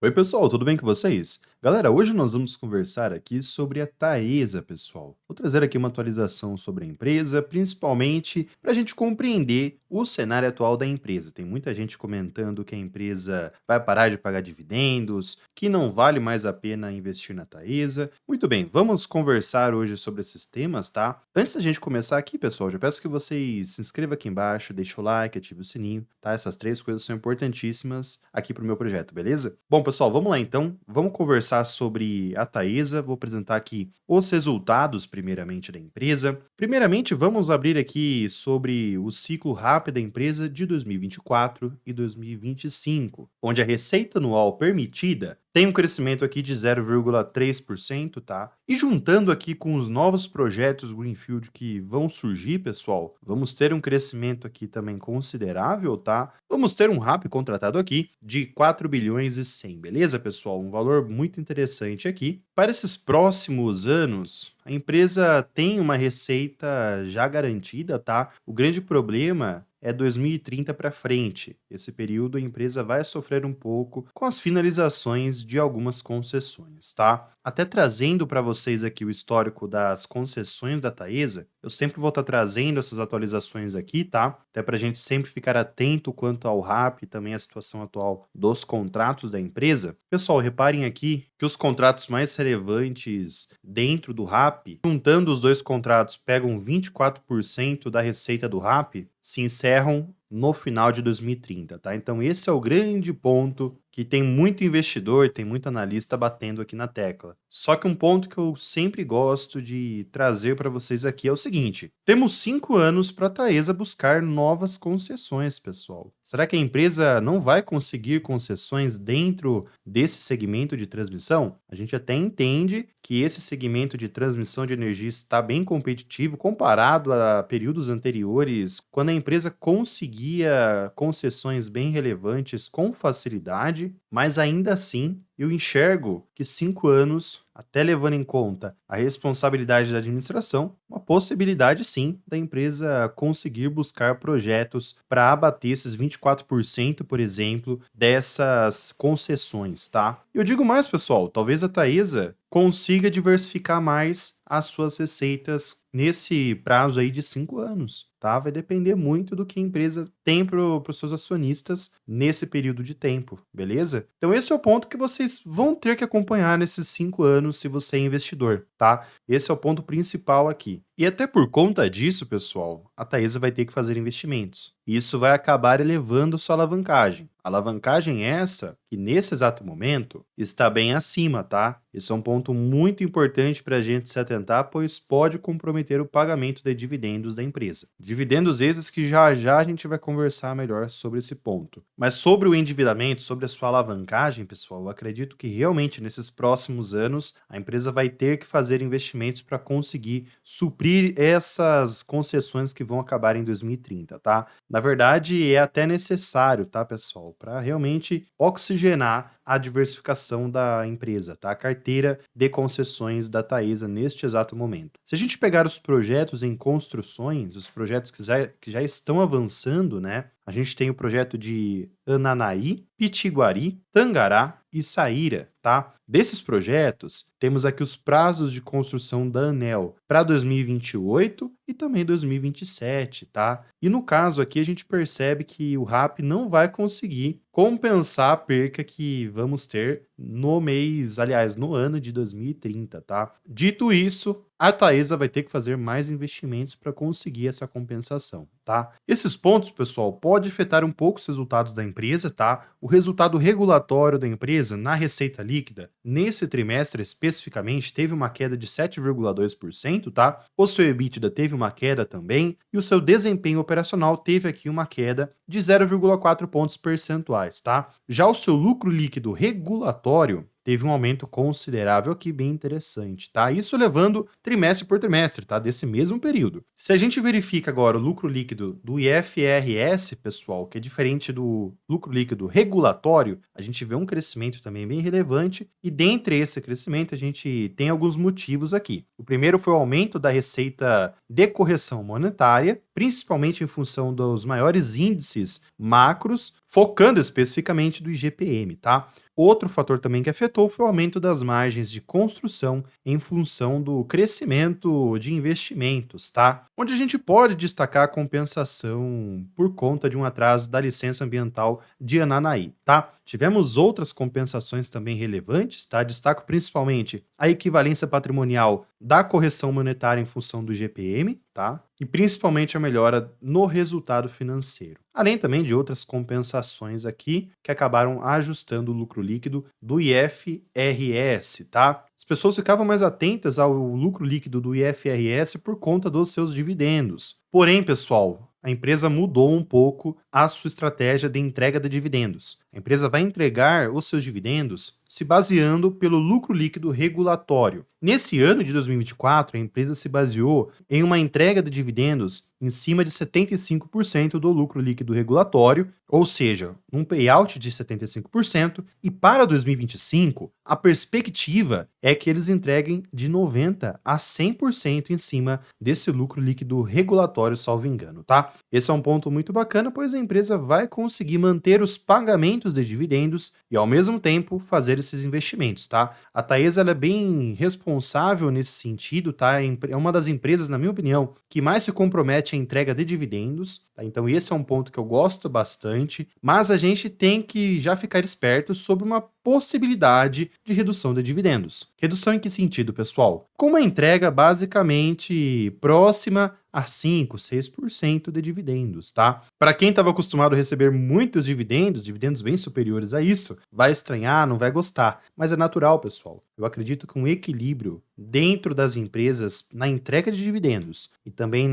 Oi, pessoal, tudo bem com vocês? Galera, hoje nós vamos conversar aqui sobre a Taesa, pessoal. Vou trazer aqui uma atualização sobre a empresa, principalmente para a gente compreender o cenário atual da empresa. Tem muita gente comentando que a empresa vai parar de pagar dividendos, que não vale mais a pena investir na Taesa. Muito bem, vamos conversar hoje sobre esses temas, tá? Antes da gente começar aqui, pessoal, já peço que vocês se inscrevam aqui embaixo, deixem o like, ative o sininho, tá? Essas três coisas são importantíssimas aqui para o meu projeto, beleza? Bom, pessoal, vamos lá então. Vamos conversar sobre a Taesa. Vou apresentar aqui os resultados, primeiramente, da empresa. Primeiramente, vamos abrir aqui sobre o ciclo rápido da empresa de 2024 e 2025, onde a receita anual permitida tem um crescimento aqui de 0,3%, tá? E juntando aqui com os novos projetos Greenfield que vão surgir, pessoal, vamos ter um crescimento aqui também considerável, tá? Vamos ter um RAP contratado aqui de 4 bilhões e 100, beleza, pessoal? Um valor muito interessante aqui. Para esses próximos anos, a empresa tem uma receita já garantida, tá? O grande problema é 2030 para frente. Esse período a empresa vai sofrer um pouco com as finalizações de algumas concessões, tá? Até trazendo para vocês aqui o histórico das concessões da Taesa, eu sempre vou estar trazendo essas atualizações aqui, tá? Até para a gente sempre ficar atento quanto ao RAP e também a situação atual dos contratos da empresa. Pessoal, reparem aqui que os contratos mais relevantes dentro do RAP, juntando os dois contratos, pegam 24% da receita do RAP, se encerram no final de 2030, tá? Então esse é o grande ponto que tem muito investidor, tem muito analista batendo aqui na tecla. Só que um ponto que eu sempre gosto de trazer para vocês aqui é o seguinte: temos 5 anos para a Taesa buscar novas concessões, pessoal. Será que a empresa não vai conseguir concessões dentro desse segmento de transmissão? A gente até entende que esse segmento de transmissão de energia está bem competitivo comparado a períodos anteriores, quando a empresa conseguia concessões bem relevantes com facilidade, mas ainda assim eu enxergo que 5 anos, até levando em conta a responsabilidade da administração, uma possibilidade sim da empresa conseguir buscar projetos para abater esses 24%, por exemplo, dessas concessões, tá? Eu digo mais, pessoal, talvez a Taesa consiga diversificar mais as suas receitas nesse prazo aí de 5 anos, tá? Vai depender muito do que a empresa tem para os seus acionistas nesse período de tempo, beleza? Então esse é o ponto que vocês vão ter que acompanhar nesses 5 anos se você é investidor, tá? Esse é o ponto principal aqui. E até por conta disso, pessoal, a Taesa vai ter que fazer investimentos. Isso vai acabar elevando sua alavancagem. Alavancagem essa que, nesse exato momento, está bem acima, tá? Esse é um ponto muito importante para a gente se atentar, pois pode comprometer o pagamento de dividendos da empresa. Dividendos esses que já já a gente vai conversar melhor sobre esse ponto. Mas sobre o endividamento, sobre a sua alavancagem, pessoal, eu acredito que realmente nesses próximos anos a empresa vai ter que fazer investimentos para conseguir suprir essas concessões que vão acabar em 2030, tá? Na verdade, é até necessário, tá, pessoal, para realmente oxigenar a diversificação da empresa, tá? A carteira de concessões da Taesa neste exato momento. Se a gente pegar os projetos em construções, os projetos que já estão avançando, né? A gente tem o projeto de Ananaí, Pitiguari, Tangará e Saíra, tá? Desses projetos, temos aqui os prazos de construção da ANEEL para 2028 e também 2027, tá? E no caso aqui a gente percebe que o RAP não vai conseguir compensar a perca que vamos ter no mês, aliás, no ano de 2030, tá? Dito isso, a Taesa vai ter que fazer mais investimentos para conseguir essa compensação, tá? Esses pontos, pessoal, pode afetar um pouco os resultados da empresa, tá? O resultado regulatório da empresa na receita líquida, nesse trimestre especificamente, teve uma queda de 7,2%, tá? O seu EBITDA teve uma queda também e o seu desempenho operacional teve aqui uma queda de 0,4 pontos percentuais, tá? Já o seu lucro líquido regulatório teve um aumento considerável aqui, bem interessante, tá? Isso levando trimestre por trimestre, tá? Desse mesmo período. Se a gente verifica agora o lucro líquido do IFRS, pessoal, que é diferente do lucro líquido regulatório, a gente vê um crescimento também bem relevante e dentre esse crescimento a gente tem alguns motivos aqui. O primeiro foi o aumento da receita de correção monetária, principalmente em função dos maiores índices macros, focando especificamente do IGPM, tá? Outro fator também que afetou foi o aumento das margens de construção em função do crescimento de investimentos, tá? Onde a gente pode destacar a compensação por conta de um atraso da licença ambiental de Ananaí, tá? Tivemos outras compensações também relevantes, tá? Destaco principalmente a equivalência patrimonial da correção monetária em função do GPM, tá? E principalmente a melhora no resultado financeiro. Além também de outras compensações aqui que acabaram ajustando o lucro líquido do IFRS, tá? As pessoas ficavam mais atentas ao lucro líquido do IFRS por conta dos seus dividendos. Porém, pessoal, a empresa mudou um pouco a sua estratégia de entrega de dividendos. A empresa vai entregar os seus dividendos se baseando pelo lucro líquido regulatório. Nesse ano de 2024, a empresa se baseou em uma entrega de dividendos em cima de 75% do lucro líquido regulatório, ou seja, um payout de 75%, e para 2025, a perspectiva é que eles entreguem de 90% a 100% em cima desse lucro líquido regulatório, salvo engano, tá? Esse é um ponto muito bacana, pois a empresa vai conseguir manter os pagamentos de dividendos e, ao mesmo tempo, fazer esses investimentos, tá? A Taesa, ela é bem responsável nesse sentido, tá? É uma das empresas, na minha opinião, que mais se compromete à entrega de dividendos, tá? Então esse é um ponto que eu gosto bastante, mas a gente tem que já ficar esperto sobre uma possibilidade de redução de dividendos. Redução em que sentido, pessoal? Com uma entrega basicamente próxima a 5, 6% de dividendos, tá? Para quem estava acostumado a receber muitos dividendos, dividendos bem superiores a isso, vai estranhar, não vai gostar, mas é natural, pessoal. Eu acredito que um equilíbrio dentro das empresas na entrega de dividendos e também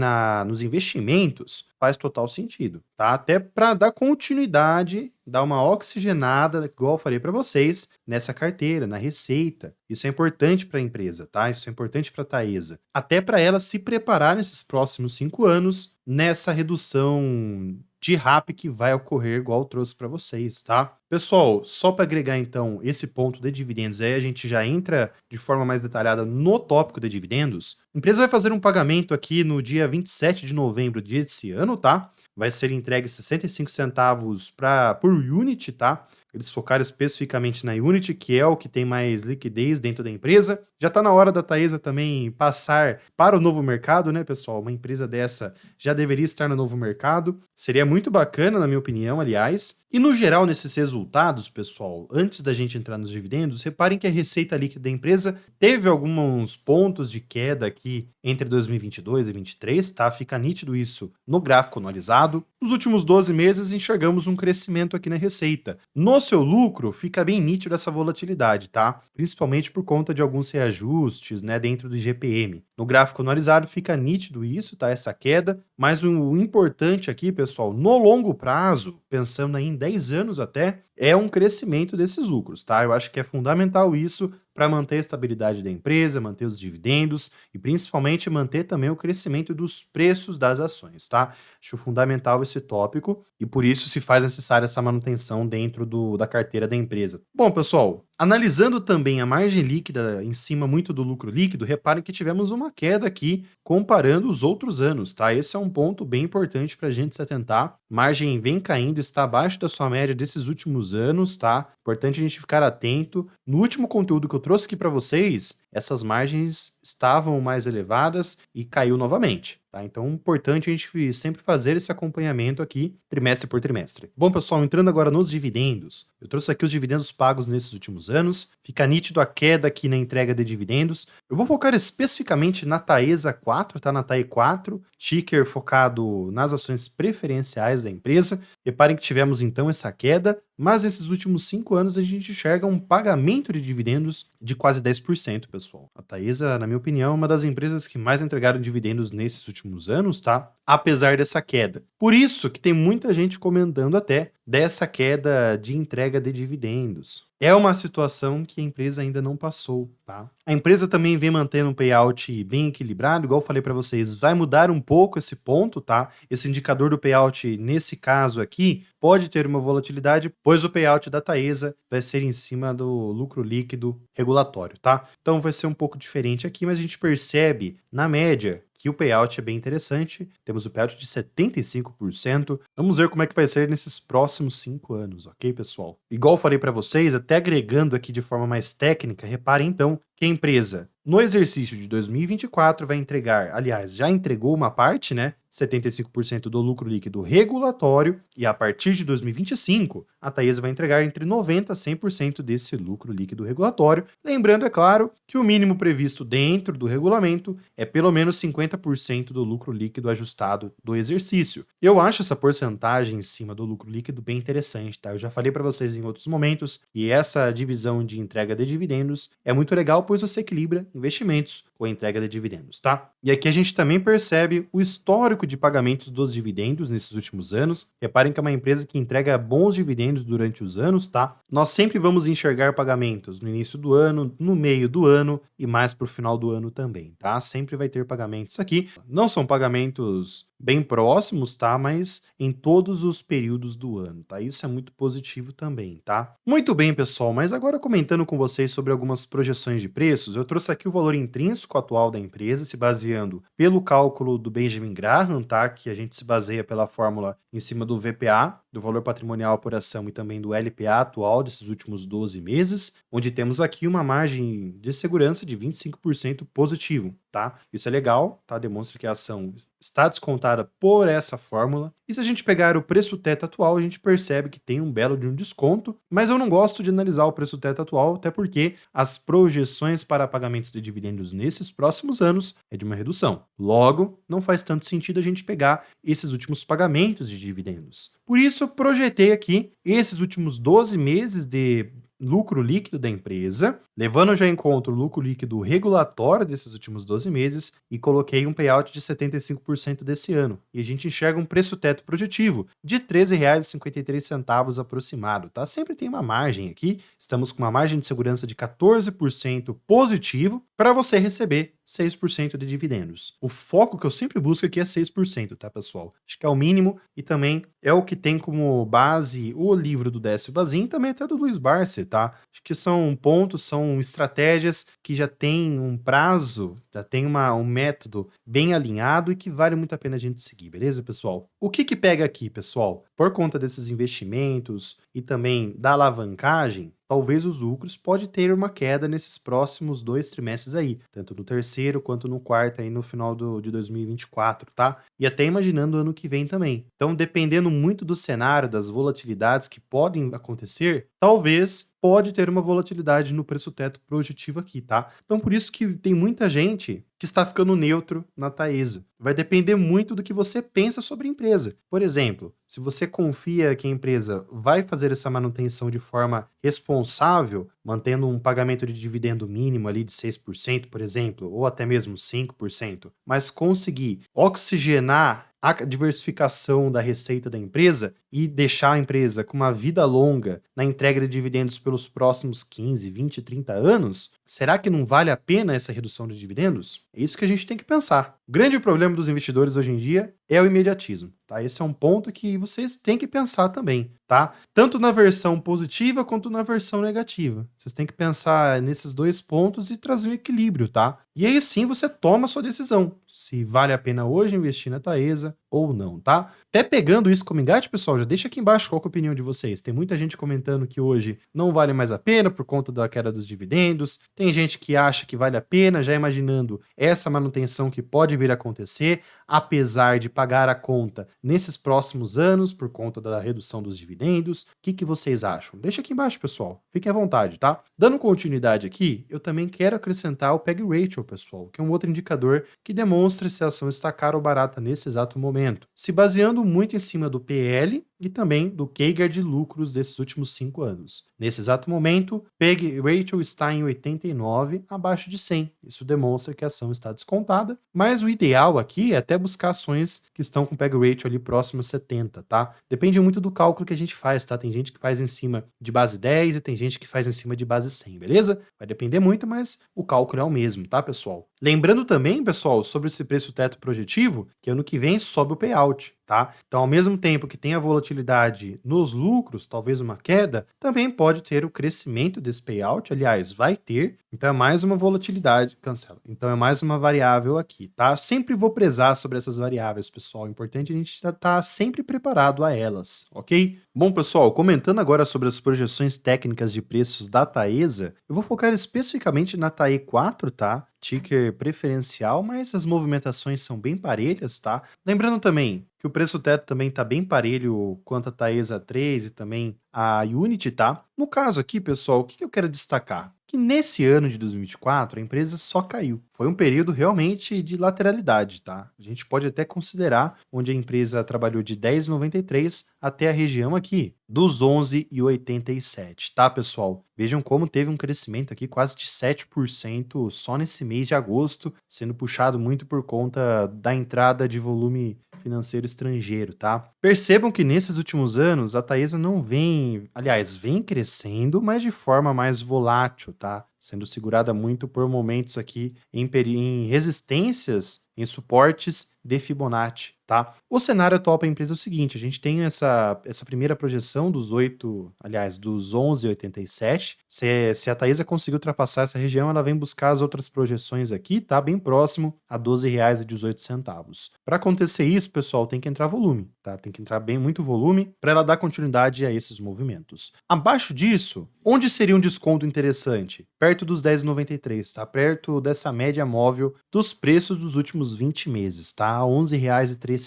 nos investimentos faz total sentido, tá? Até para dar continuidade, dar uma oxigenada, igual eu falei para vocês, nessa carteira, na receita. Isso é importante para a empresa, tá? Isso é importante para a Taesa. Até para ela se preparar nesses próximos 5 anos nessa redução de RAP que vai ocorrer, igual eu trouxe para vocês, tá? Pessoal, só para agregar então esse ponto de dividendos, aí a gente já entra de forma mais detalhada no tópico de dividendos. A empresa vai fazer um pagamento aqui no dia 27 de novembro desse ano, tá? Vai ser entregue 65 centavos por unit, tá? Eles focaram especificamente na Unity, que é o que tem mais liquidez dentro da empresa. Já está na hora da Taesa também passar para o novo mercado, né, pessoal? Uma empresa dessa já deveria estar no novo mercado. Seria muito bacana, na minha opinião, aliás. E no geral, nesses resultados, pessoal, antes da gente entrar nos dividendos, reparem que a receita líquida da empresa teve alguns pontos de queda aqui entre 2022 e 2023, tá? Fica nítido isso no gráfico anualizado. Nos últimos 12 meses, enxergamos um crescimento aqui na receita. No seu lucro, fica bem nítido essa volatilidade, tá? Principalmente por conta de alguns reajustes, né, dentro do IGPM. No gráfico anualizado fica nítido isso, tá? Essa queda, mas o importante aqui, pessoal, no longo prazo, pensando aí em 10 anos até, é um crescimento desses lucros, tá? Eu acho que é fundamental isso para manter a estabilidade da empresa, manter os dividendos e principalmente manter também o crescimento dos preços das ações, tá? Acho fundamental esse tópico e por isso se faz necessária essa manutenção dentro da carteira da empresa. Bom, pessoal, analisando também a margem líquida em cima muito do lucro líquido, reparem que tivemos uma queda aqui comparando os outros anos, tá? Esse é um ponto bem importante para a gente se atentar. Margem vem caindo, está abaixo da sua média desses últimos anos, tá? Importante a gente ficar atento. No último conteúdo que eu trouxe aqui para vocês, essas margens estavam mais elevadas e caiu novamente. Tá? Então, é importante a gente sempre fazer esse acompanhamento aqui, trimestre por trimestre. Bom, pessoal, entrando agora nos dividendos, eu trouxe aqui os dividendos pagos nesses últimos anos, fica nítido a queda aqui na entrega de dividendos. Eu vou focar especificamente na Taesa 4, tá? Na TAE 4, ticker focado nas ações preferenciais da empresa. Reparem que tivemos então essa queda, mas nesses últimos 5 anos a gente enxerga um pagamento de dividendos de quase 10%, pessoal. A Taesa, na minha opinião, é uma das empresas que mais entregaram dividendos nesses últimos anos, tá? Apesar dessa queda. Por isso que tem muita gente comentando até dessa queda de entrega de dividendos. É uma situação que a empresa ainda não passou, tá? A empresa também vem mantendo um payout bem equilibrado, igual eu falei para vocês, vai mudar um pouco esse ponto, tá? Esse indicador do payout, nesse caso aqui, pode ter uma volatilidade, pois o payout da Taesa vai ser em cima do lucro líquido regulatório, tá? Então vai ser um pouco diferente aqui, mas a gente percebe, na média, que o payout é bem interessante. Temos o payout de 75%. Vamos ver como é que vai ser nesses próximos próximos 5 anos, ok, pessoal? Igual eu falei para vocês, até agregando aqui de forma mais técnica, reparem então que a empresa, no exercício de 2024, vai entregar, aliás, já entregou uma parte, né? 75% do lucro líquido regulatório, e a partir de 2025, a Taesa vai entregar entre 90% a 100% desse lucro líquido regulatório. Lembrando, é claro, que o mínimo previsto dentro do regulamento é pelo menos 50% do lucro líquido ajustado do exercício. Eu acho essa porcentagem em cima do lucro líquido bem interessante, tá? Eu já falei para vocês em outros momentos, e essa divisão de entrega de dividendos é muito legal, pois você equilibra investimentos com a entrega de dividendos, tá? E aqui a gente também percebe o histórico de pagamentos dos dividendos nesses últimos anos. Reparem que é uma empresa que entrega bons dividendos durante os anos, tá? Nós sempre vamos enxergar pagamentos no início do ano, no meio do ano e mais para o final do ano também, tá? Sempre vai ter pagamentos aqui. Não são pagamentos bem próximos, tá? Mas em todos os períodos do ano, tá? Isso é muito positivo também, tá? Muito bem, pessoal, mas agora comentando com vocês sobre algumas projeções de preços, eu trouxe aqui o valor intrínseco atual da empresa, se baseando pelo cálculo do Benjamin Graham, tá? Que a gente se baseia pela fórmula em cima do VPA, do valor patrimonial por ação, e também do LPA atual desses últimos 12 meses, onde temos aqui uma margem de segurança de 25% positivo, tá? Isso é legal, tá? Demonstra que a ação está descontada por essa fórmula. E se a gente pegar o preço teto atual, a gente percebe que tem um belo de um desconto, mas eu não gosto de analisar o preço teto atual, até porque as projeções para pagamentos de dividendos nesses próximos anos é de uma redução. Logo, não faz tanto sentido a gente pegar esses últimos pagamentos de dividendos. Por isso, eu projetei aqui esses últimos 12 meses de lucro líquido da empresa, levando já em conta o lucro líquido regulatório desses últimos 12 meses, e coloquei um payout de 75% desse ano. E a gente enxerga um preço teto projetivo de R$ 13,53 aproximado, tá? Sempre tem uma margem aqui, estamos com uma margem de segurança de 14% positivo para você receber 6% de dividendos. O foco que eu sempre busco aqui é 6%, tá, pessoal? Acho que é o mínimo e também é o que tem como base o livro do Décio Bazin e também até do Luiz Barsi, tá? Acho que são pontos, são estratégias que já tem um prazo, já tem um método bem alinhado e que vale muito a pena a gente seguir, beleza, pessoal? O que pega aqui, pessoal? Por conta desses investimentos e também da alavancagem, talvez os lucros pode ter uma queda nesses próximos 2 trimestres aí, tanto no terceiro quanto no quarto aí no final de 2024, tá? E até imaginando o ano que vem também. Então, dependendo muito do cenário, das volatilidades que podem acontecer, talvez pode ter uma volatilidade no preço teto projetivo aqui, tá? Então, por isso que tem muita gente que está ficando neutro na Taesa. Vai depender muito do que você pensa sobre a empresa. Por exemplo, se você confia que a empresa vai fazer essa manutenção de forma responsável, mantendo um pagamento de dividendo mínimo ali de 6%, por exemplo, ou até mesmo 5%, mas conseguir oxigenar a diversificação da receita da empresa e deixar a empresa com uma vida longa na entrega de dividendos pelos próximos 15, 20, 30 anos, será que não vale a pena essa redução de dividendos? É isso que a gente tem que pensar. O grande problema dos investidores hoje em dia é o imediatismo, tá? Esse é um ponto que vocês têm que pensar também, tá? Tanto na versão positiva quanto na versão negativa. Vocês têm que pensar nesses dois pontos e trazer um equilíbrio, tá? E aí sim você toma a sua decisão, se vale a pena hoje investir na Taesa ou não, tá? Até pegando isso como engate, pessoal, já deixa aqui embaixo qual é a opinião de vocês. Tem muita gente comentando que hoje não vale mais a pena por conta da queda dos dividendos. Tem gente que acha que vale a pena, já imaginando essa manutenção que pode vir a acontecer, apesar de pagar a conta nesses próximos anos por conta da redução dos dividendos. O que vocês acham? Deixa aqui embaixo, pessoal. Fiquem à vontade, tá? Dando continuidade aqui, eu também quero acrescentar o PEG Ratio, pessoal, que é um outro indicador que demonstra se a ação está cara ou barata nesse exato momento, se baseando muito em cima do PL e também do CAGR de lucros desses últimos 5 anos. Nesse exato momento, PEG Ratio está em 89, abaixo de 100. Isso demonstra que a ação está descontada, mas o ideal aqui é até buscar ações que estão com PEG Ratio ali próximo a 70, tá? Depende muito do cálculo que a gente faz, tá? Tem gente que faz em cima de base 10 e tem gente que faz em cima de base 100, beleza? Vai depender muito, mas o cálculo é o mesmo, tá, pessoal? Lembrando também, pessoal, sobre esse preço teto projetivo, que ano que vem sobe o payout, tá? Então, ao mesmo tempo que tem a volatilidade nos lucros, talvez uma queda, também pode ter o crescimento desse payout, aliás, vai ter, então é mais uma volatilidade, cancela. Então é mais uma variável aqui, tá? Sempre vou prezar sobre essas variáveis, pessoal. É importante a gente estar sempre preparado a elas, ok? Bom, pessoal, comentando agora sobre as projeções técnicas de preços da Taesa, eu vou focar especificamente na TAE4, tá? Ticker preferencial, mas as movimentações são bem parelhas, tá? Lembrando também que o preço teto também tá bem parelho quanto a Taesa 3 e também a Unity, tá? No caso aqui, pessoal, o que eu quero destacar? Que nesse ano de 2024 a empresa só caiu. Foi um período realmente de lateralidade, tá? A gente pode até considerar onde a empresa trabalhou de 10,93 até a região aqui dos 11,87, tá, pessoal? Vejam como teve um crescimento aqui quase de 7% só nesse mês de agosto, sendo puxado muito por conta da entrada de volume financeiro estrangeiro, tá? Percebam que nesses últimos anos a Taesa não vem, aliás, vem crescendo, mas de forma mais volátil, tá? Sendo segurada muito por momentos aqui em resistências, em suportes de Fibonacci, tá? O cenário atual para a empresa é o seguinte, a gente tem essa primeira projeção dos 8, aliás, dos 11,87. Se a Taesa conseguir ultrapassar essa região, ela vem buscar as outras projeções aqui, tá? Bem próximo a R$ 12,18. Para acontecer isso, pessoal, tem que entrar volume, tá? Tem que entrar bem muito volume para ela dar continuidade a esses movimentos. Abaixo disso, onde seria um desconto interessante? Perto dos 10,93, tá? Perto dessa média móvel dos preços dos últimos 20 meses, tá? R$ 11,03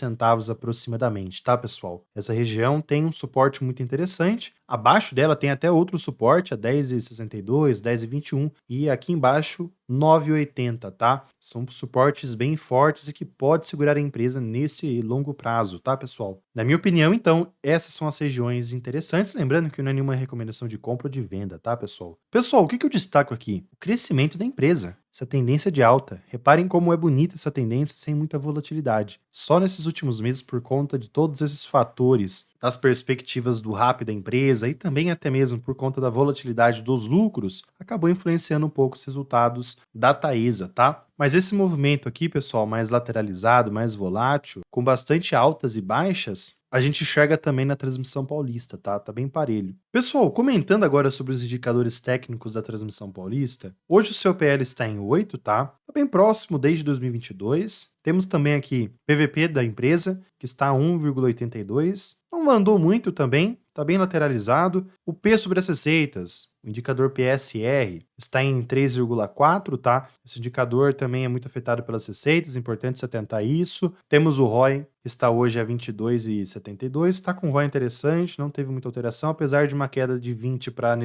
aproximadamente, tá, pessoal? Essa região tem um suporte muito interessante. Abaixo dela tem até outro suporte, a 10,62, 10,21 e aqui embaixo 9,80, tá? São suportes bem fortes e que pode segurar a empresa nesse longo prazo, tá, pessoal? Na minha opinião, então, essas são as regiões interessantes, lembrando que não é nenhuma recomendação de compra ou de venda, tá, pessoal? Pessoal, o que eu destaco aqui? O crescimento da empresa. Essa tendência de alta. Reparem como é bonita essa tendência sem muita volatilidade. Só nesses últimos meses, por conta de todos esses fatores, das perspectivas do RAP da empresa e também até mesmo por conta da volatilidade dos lucros, acabou influenciando um pouco os resultados da Taesa, tá? Mas esse movimento aqui, pessoal, mais lateralizado, mais volátil, com bastante altas e baixas, a gente enxerga também na transmissão paulista, tá? Tá bem parelho. Pessoal, comentando agora sobre os indicadores técnicos da transmissão paulista, hoje o seu PL está em 8, tá? Tá bem próximo desde 2022. Temos também aqui PVP da empresa, que está a 1,82. Não andou muito também, está bem lateralizado. O P sobre as receitas, o indicador PSR, está em 3,4, tá? Esse indicador também é muito afetado pelas receitas, importante se atentar a isso. Temos o ROI, que está hoje a 22,72, está com um ROI interessante, não teve muita alteração, apesar de uma queda de 20 para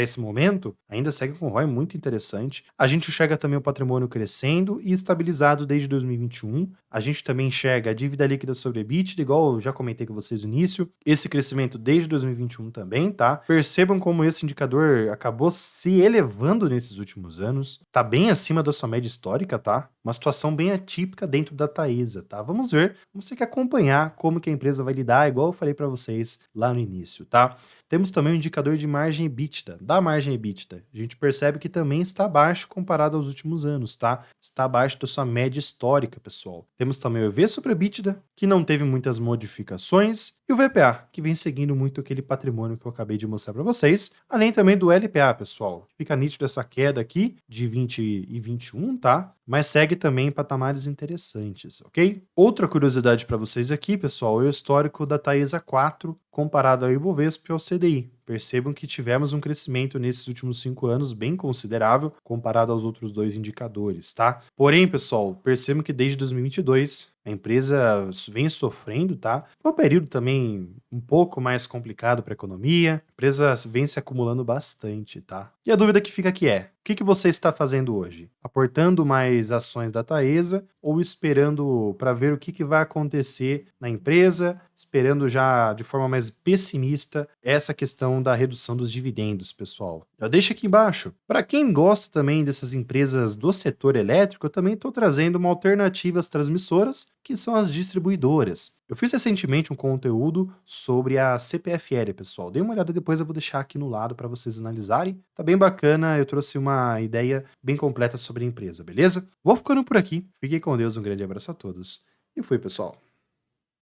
esse momento, ainda segue com um ROI muito interessante. A gente enxerga também o patrimônio crescendo e estabilizado desde 2021. A gente também enxerga a dívida líquida sobre EBITDA, igual eu já comentei com vocês no início, esse crescimento desde 2021 também, tá? Percebam como esse indicador acabou se elevando nesses últimos anos, tá bem acima da sua média histórica, tá? Uma situação bem atípica dentro da Taesa, tá? Vamos ver, vamos ter que acompanhar como que a empresa vai lidar, igual eu falei para vocês lá no início, tá? Temos também o indicador de margem EBITDA, da margem EBITDA. A gente percebe que também está abaixo comparado aos últimos anos, tá? Está abaixo da sua média histórica, pessoal. Temos também o EV sobre EBITDA, que não teve muitas modificações, e o VPA, que vem seguindo muito aquele patrimônio que eu acabei de mostrar para vocês, além também do LPA, pessoal. Fica nítido essa queda aqui de 20 e 21, tá? Mas segue também em patamares interessantes, ok? Outra curiosidade para vocês aqui, pessoal, é o histórico da Taesa 4 comparado ao Ibovespa e ao CDI. Percebam que tivemos um crescimento nesses últimos 5 anos bem considerável comparado aos outros dois indicadores, tá? Porém, pessoal, percebam que desde 2022 a empresa vem sofrendo, tá? Foi um período também um pouco mais complicado para a economia, a empresa vem se acumulando bastante, tá? E a dúvida que fica aqui é, o que você está fazendo hoje? Aportando mais ações da Taesa ou esperando para ver o que vai acontecer na empresa, esperando já de forma mais pessimista essa questão da redução dos dividendos, pessoal. Eu deixo aqui embaixo. Para quem gosta também dessas empresas do setor elétrico, eu também estou trazendo uma alternativa às transmissoras, que são as distribuidoras. Eu fiz recentemente um conteúdo sobre a CPFL, pessoal. Dê uma olhada depois, eu vou deixar aqui no lado para vocês analisarem. Tá bem bacana, eu trouxe uma ideia bem completa sobre a empresa, beleza? Vou ficando por aqui. Fiquem com Deus, um grande abraço a todos. E fui, pessoal.